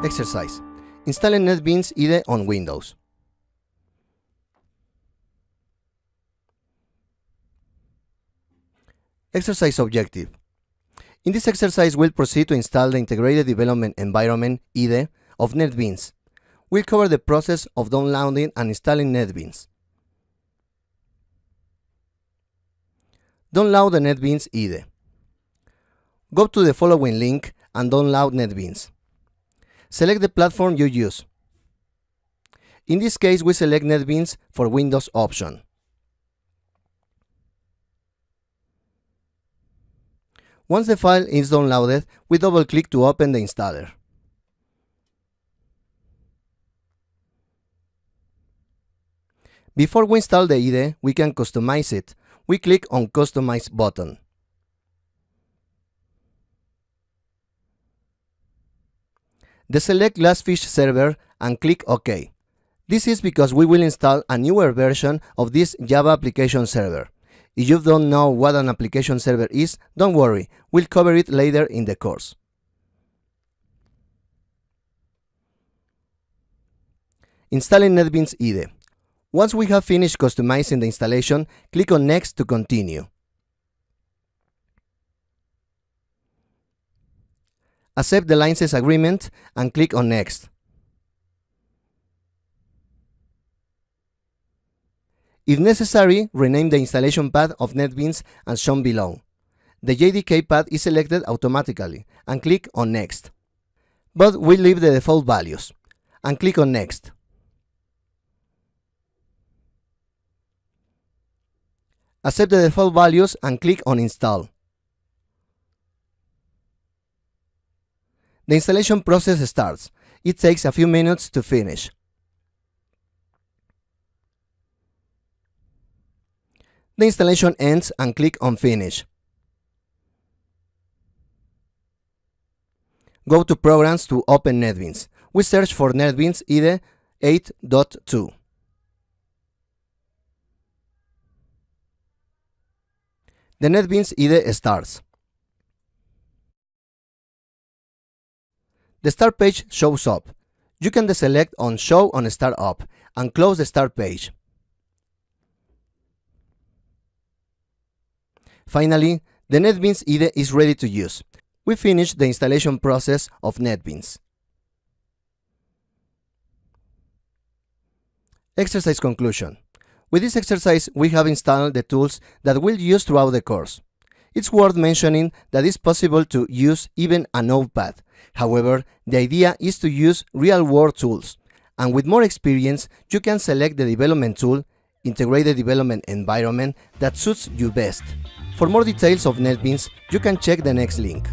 Exercise: installing Netbeans IDE on Windows. Exercise objective. In this exercise, we'll proceed to install the Integrated Development Environment IDE of Netbeans. We'll cover the process of downloading and installing Netbeans. Download the Netbeans IDE. Go to the following link and download Netbeans. Select the platform you use. In this case, we select Netbeans for Windows option. Once the file is downloaded, we double-click to open the installer. Before we install the IDE, we can customize it. We click on Customize button. Deselect Glassfish server and click OK. This is because we will install a newer version of this Java application server. If you don't know what an application server is, don't worry, we'll cover it later in the course. Installing Netbeans IDE. Once we have finished customizing the installation, click on Next to continue. Accept the license agreement and click on Next. If necessary, rename the installation path of Netbeans as shown below. The JDK path is selected automatically and click on Next. But we'll leave the default values and click on Next. Accept the default values and click on Install. The installation process starts. It takes a few minutes to finish. The installation ends and click on Finish. Go to Programs to open Netbeans. We search for Netbeans IDE 8.2. The Netbeans IDE starts. The Start page shows up. You can deselect on Show on Start Up and close the Start page. Finally, the Netbeans IDE is ready to use. We finished the installation process of Netbeans. Exercise conclusion. With this exercise, we have installed the tools that we'll use throughout the course. It's worth mentioning that it's possible to use even a notepad. However, the idea is to use real-world tools, and with more experience, you can select the development tool, Integrated Development Environment, that suits you best. For more details of Netbeans, you can check the next link.